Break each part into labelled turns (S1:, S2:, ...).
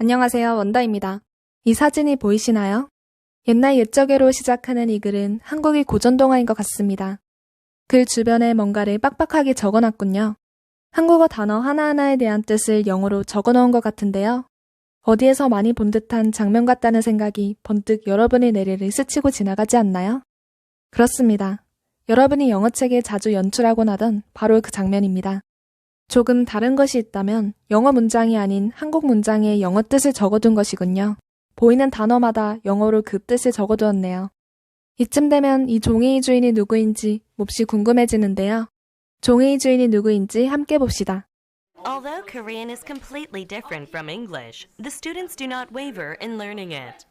S1: 안녕하세요, 원다입니다. 이 사진이 보이시나요? 옛날 옛적에로 시작하는 이 글은 한국의 고전 동화인 것 같습니다. 글 주변에 뭔가를 빡빡하게 적어놨군요. 한국어 단어 하나하나에 대한 뜻을 영어로 적어놓은 것 같은데요. 어디에서 많이 본 듯한 장면 같다는 생각이 번뜩 여러분의 뇌리를 스치고 지나가지 않나요? 그렇습니다. 여러분이 영어책에 자주 연출하곤 하던 바로 그 장면입니다. 조금 다른 것이 있다면 영어 문장이 아닌 한국 문장에 영어 뜻을 적어둔 것이군요. 보이는 단어마다 영어로 그 뜻을 적어두었네요. 이쯤 되면 이 종이의 주인이 누구인지 몹시 궁금해지는데요. 종이의 주인이 누구인지 함께 봅시다.
S2: Although Korean is completely different from English, the students do not waver in learning it.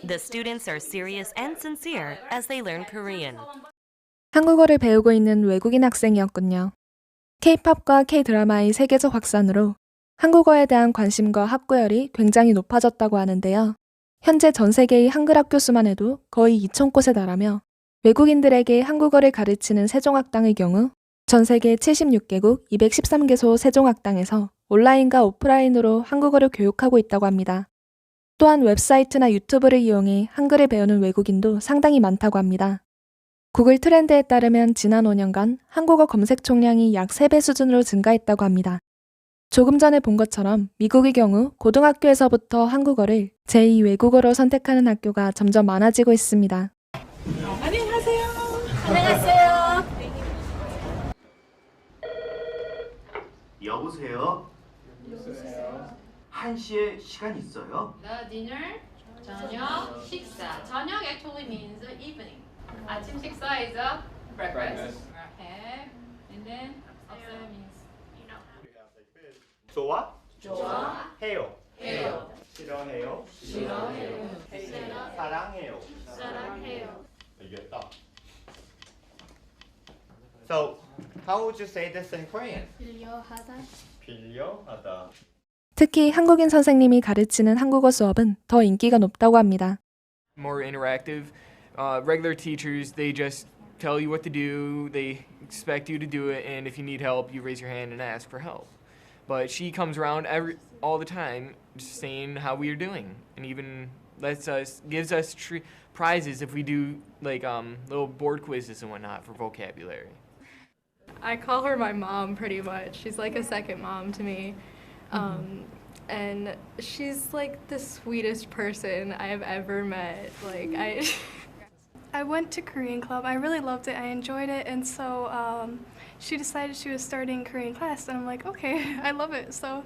S2: The students are serious and sincere as they learn Korean.
S1: 한국어를 배우고 있는 외국인 학생이었군요. K-팝과 K-드라마의 세계적 확산으로 한국어에 대한 관심과 학구열이 굉장히 높아졌다고 하는데요. 현재 전 세계의 한글 학교 수만 해도 거의 2,000곳에 달하며 외국인들에게 한국어를 가르치는 세종학당의 경우 전 세계 76개국 213개소 세종학당에서 온라인과 오프라인으로 한국어를 교육하고 있다고 합니다. 또한 웹사이트나 유튜브를 이용해 한글을 배우는 외국인도 상당히 많다고 합니다. 구글 트렌드에 따르면 지난 5년간 한국어 검색 총량이 약 3배 수준으로 증가했다고 합니다. 조금 전에 본 것처럼 미국의 경우 고등학교에서부터 한국어를 제2 외국어로 선택하는 학교가 점점 많아지고 있습니다.
S3: 안녕하세요. 안녕하세요.
S4: 여보세요? 1시에 시간 있어요?
S5: The dinner, 저녁 식사. 저녁 actually means evening. 아침 식사 is a breakfast. Okay. And then after means
S6: 좋아?
S5: 좋아.
S6: 해요.
S5: 해요.
S6: 싫어해요.
S5: 싫어해요.
S6: 사랑해요.
S5: 사랑해요.
S6: 이겼다. So, how would you say this in Korean?
S5: 빌려하다.
S6: 빌려하다.
S1: 특히 한국인 선생님이 가르치는 한국어 수업은 더 인기가 높다고 합니다.
S7: More interactive. Regular teachers, they just tell you what to do, they expect you to do it, and if you need help, you raise your hand and ask for help. But she comes around all the time just saying how we are doing, and even gives us prizes if we do like little board quizzes and whatnot for vocabulary.
S8: I call her my mom pretty much. She's like a second mom to me. And she's like the sweetest person I have ever met.
S9: I went to Korean club. I really loved it. I enjoyed it. And so she decided she was starting Korean class. And I'm like, okay, I love it. So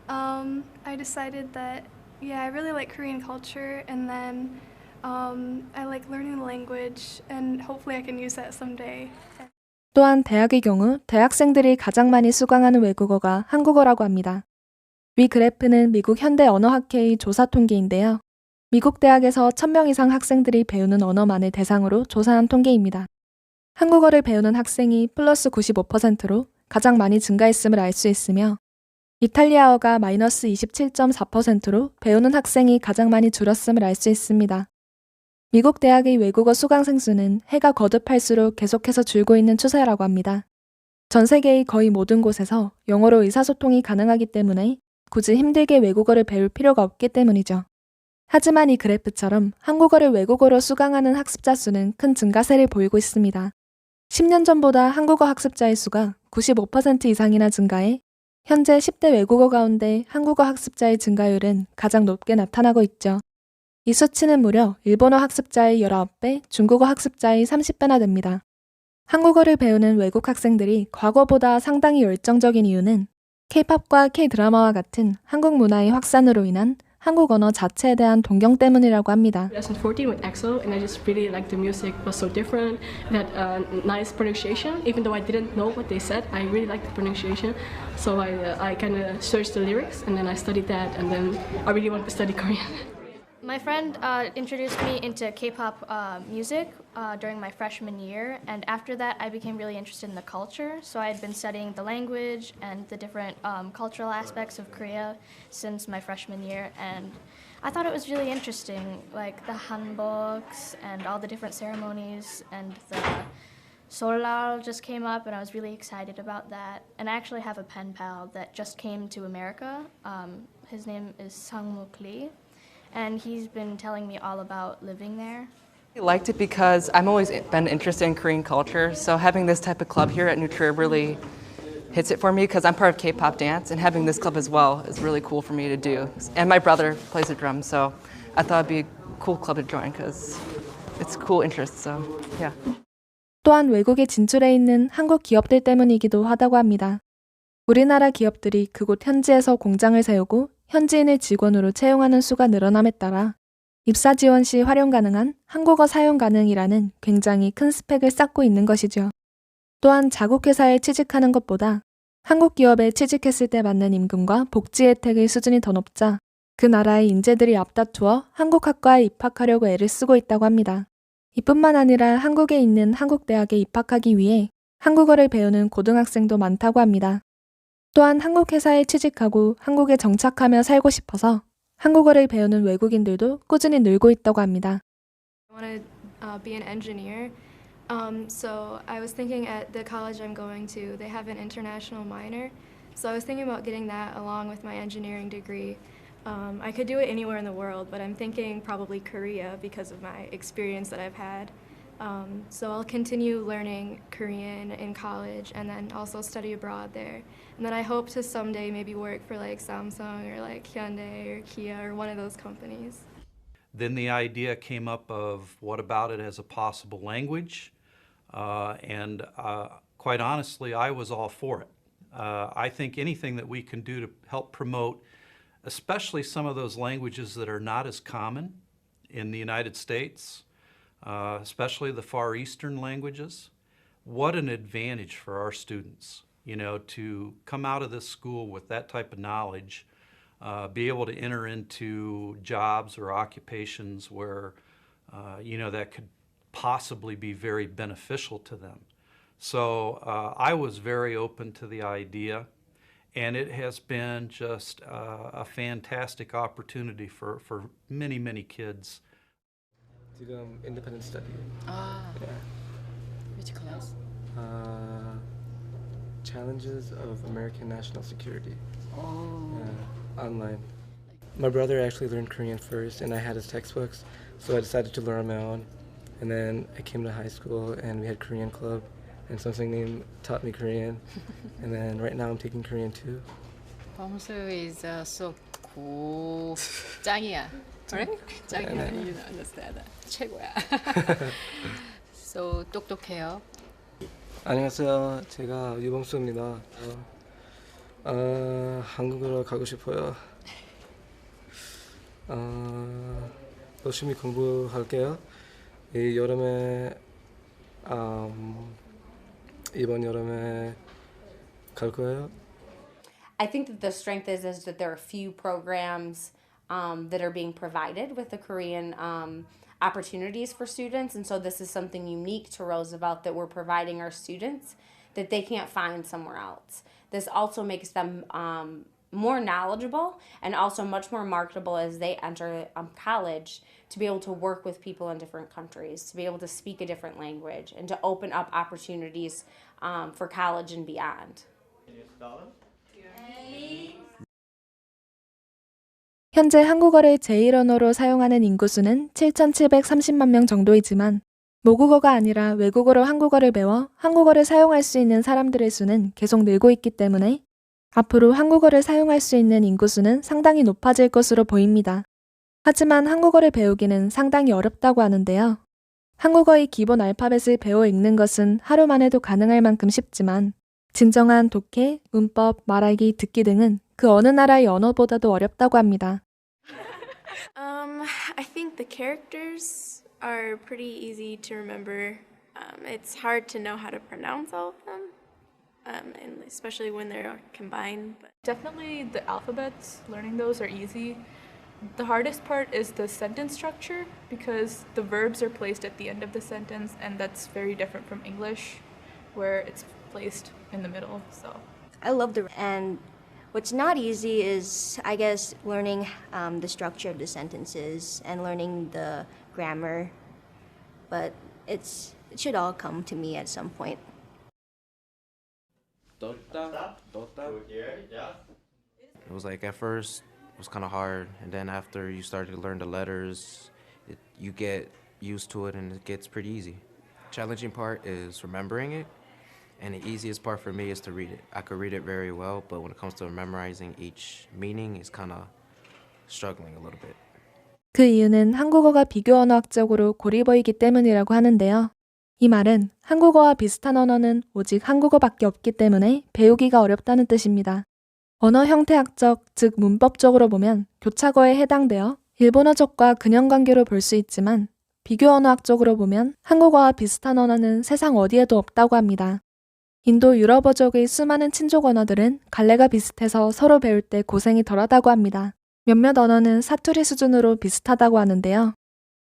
S9: I decided that, yeah, I really like Korean culture. And then I like learning the language. And hopefully I can use that someday.
S1: 또한 대학의 경우 대학생들이 가장 많이 수강하는 외국어가 한국어라고 합니다. 위 그래프는 미국 현대언어학회의 조사 통계인데요. 미국 대학에서 1,000명 이상 학생들이 배우는 언어만을 대상으로 조사한 통계입니다. 한국어를 배우는 학생이 플러스 95%로 가장 많이 증가했음을 알 수 있으며 이탈리아어가 마이너스 27.4%로 배우는 학생이 가장 많이 줄었음을 알 수 있습니다. 미국 대학의 외국어 수강생 수는 해가 거듭할수록 계속해서 줄고 있는 추세라고 합니다. 전 세계의 거의 모든 곳에서 영어로 의사소통이 가능하기 때문에 굳이 힘들게 외국어를 배울 필요가 없기 때문이죠. 하지만 이 그래프처럼 한국어를 외국어로 수강하는 학습자 수는 큰 증가세를 보이고 있습니다. 10년 전보다 한국어 학습자의 수가 95% 이상이나 증가해 현재 10대 외국어 가운데 한국어 학습자의 증가율은 가장 높게 나타나고 있죠. 이 수치는 무려 일본어 학습자의 19배, 중국어 학습자의 30배나 됩니다. 한국어를 배우는 외국 학생들이 과거보다 상당히 열정적인 이유는 K-팝과 K-드라마와 같은 한국 문화의 확산으로 인한 한국 언어 자체에 대한 동경 때문이라고 합니다.
S10: 2014 with EXO, and I just really liked the music. Was so different. It had nice pronunciation. Even though I didn't know what they said, I really liked the pronunciation. So I kind of searched the lyrics, and then I studied that, and then I really wanted to study Korean.
S11: My friend introduced me into K-pop music during my freshman year, and after that I became really interested in the culture. So I had been studying the language and the different cultural aspects of Korea since my freshman year, and I thought it was really interesting, like the hanboks and all the different ceremonies and the Solal just came up, and I was really excited about that. And I actually have a pen pal that just came to America. His name is Sangmuk Lee, and he's been telling me all about living there.
S4: I liked it because I've always been interested in Korean culture, so having this type of club here at New Trier really hits it for me because I'm part of K-pop dance, and having this club as well is really cool for me to do. And my brother plays the drums, so I thought it'd be a cool club to join because it's a cool interest, so yeah.
S1: 또한 외국에 진출해 있는 한국 기업들 때문이기도 하다고 합니다. 우리나라 기업들이 그곳 현지에서 공장을 세우고 현지인을 직원으로 채용하는 수가 늘어남에 따라 입사 지원 시 활용 가능한 한국어 사용 가능이라는 굉장히 큰 스펙을 쌓고 있는 것이죠. 또한 자국 회사에 취직하는 것보다 한국 기업에 취직했을 때 받는 임금과 복지 혜택의 수준이 더 높자 그 나라의 인재들이 앞다투어 한국 학과에 입학하려고 애를 쓰고 있다고 합니다. 이뿐만 아니라 한국에 있는 한국 대학에 입학하기 위해 한국어를 배우는 고등학생도 많다고 합니다. 또한 한국 회사에 취직하고 한국에 정착하며 살고 싶어서 한국어를 배우는 외국인들도 꾸준히 늘고 있다고 합니다.
S8: I want to be an engineer. So I was thinking at the college I'm going to, they have an international minor. So I was thinking about getting that along with my engineering degree. I could do it anywhere in the world, but I'm thinking probably Korea because of my experience that I've had. So I'll continue learning Korean in college and then also study abroad there. And then I hope to someday maybe work for like Samsung or like Hyundai or Kia or one of those companies.
S12: Then the idea came up of what about it as a possible language? And quite honestly, I was all for it. I think anything that we can do to help promote, especially some of those languages that are not as common in the United States, especially the Far Eastern languages, what an advantage for our students, you know, to come out of this school with that type of knowledge, be able to enter into jobs or occupations where, you know, that could possibly be very beneficial to them. So I was very open to the idea, and it has been just a fantastic opportunity for many, many kids.
S13: 지금 independent study. Yeah.
S3: Which class?
S13: Challenges of American national security.
S3: Oh.
S13: Online. My brother actually learned Korean first, and I had his textbooks, so I decided to learn on my own. And then I came to high school, and we had Korean club, and something named taught me Korean. And then right now I'm taking Korean too.
S3: 범수 is so cool. 짱이야. Right? 짱이야. You understand that. 최고야. So 똑똑해요.
S13: 안녕하세요. 제가 유범수입니다. 한국으로 가고 싶어요. 열심히 공부할게요. 이 여름에 이번 여름에 갈 거예요.
S14: I think that the strength is that there are few programs that are being provided with the Korean opportunities for students, and so this is something unique to Roosevelt that we're providing our students that they can't find somewhere else. This also makes them more knowledgeable and also much more marketable as they enter college, to be able to work with people in different countries, to be able to speak a different language, and to open up opportunities for college and beyond.
S1: 현재 한국어를 제1 언어로 사용하는 인구수는 7,730만 명 정도이지만 모국어가 아니라 외국어로 한국어를 배워 한국어를 사용할 수 있는 사람들의 수는 계속 늘고 있기 때문에 앞으로 한국어를 사용할 수 있는 인구수는 상당히 높아질 것으로 보입니다. 하지만 한국어를 배우기는 상당히 어렵다고 하는데요. 한국어의 기본 알파벳을 배워 읽는 것은 하루만 해도 가능할 만큼 쉽지만 진정한 독해, 문법, 말하기, 듣기 등은 그 어느 나라의 언어보다도 어렵다고 합니다.
S9: I think the characters are pretty easy to remember. It's hard to know how to pronounce all of them, and especially when they're combined. But
S8: Definitely the alphabets, learning those are easy. The hardest part is the sentence structure because the verbs are placed at the end of the sentence, and that's very different from English where it's placed in the middle. So
S15: I love and what's not easy is, I guess, learning the structure of the sentences and learning the grammar. But it's it should all come to me at some point.
S6: Good here, yeah.
S16: It was like at first it was kind of hard, and then after you start to learn the letters, you get used to it and it gets pretty easy. Challenging part is remembering it, and the easiest part for me is to read it. I could read it very well, but when it comes to memorizing each meaning, it's kind of struggling a little bit.
S1: 그 이유는 한국어가 비교 언어학적으로 고리보이기 때문이라고 하는데요. 이 말은 한국어와 비슷한 언어는 오직 한국어밖에 없기 때문에 배우기가 어렵다는 뜻입니다. 언어 형태학적, 즉 문법적으로 보면 교차거에 해당되어 일본어적과 근형관계로 볼 수 있지만 비교 언어학적으로 보면 한국어와 비슷한 언어는 세상 어디에도 없다고 합니다. 인도 유럽어족의 수많은 친족 언어들은 갈래가 비슷해서 서로 배울 때 고생이 덜하다고 합니다. 몇몇 언어는 사투리 수준으로 비슷하다고 하는데요.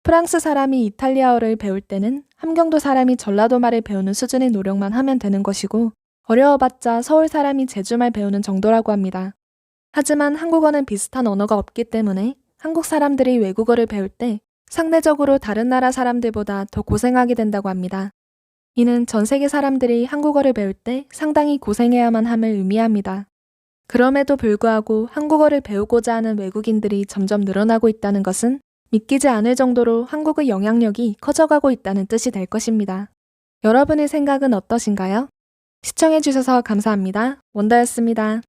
S1: 프랑스 사람이 이탈리아어를 배울 때는 함경도 사람이 전라도 말을 배우는 수준의 노력만 하면 되는 것이고 어려워봤자 서울 사람이 제주말 배우는 정도라고 합니다. 하지만 한국어는 비슷한 언어가 없기 때문에 한국 사람들이 외국어를 배울 때 상대적으로 다른 나라 사람들보다 더 고생하게 된다고 합니다. 이는 전 세계 사람들이 한국어를 배울 때 상당히 고생해야만 함을 의미합니다. 그럼에도 불구하고 한국어를 배우고자 하는 외국인들이 점점 늘어나고 있다는 것은 믿기지 않을 정도로 한국의 영향력이 커져가고 있다는 뜻이 될 것입니다. 여러분의 생각은 어떠신가요? 시청해주셔서 감사합니다. 원다였습니다.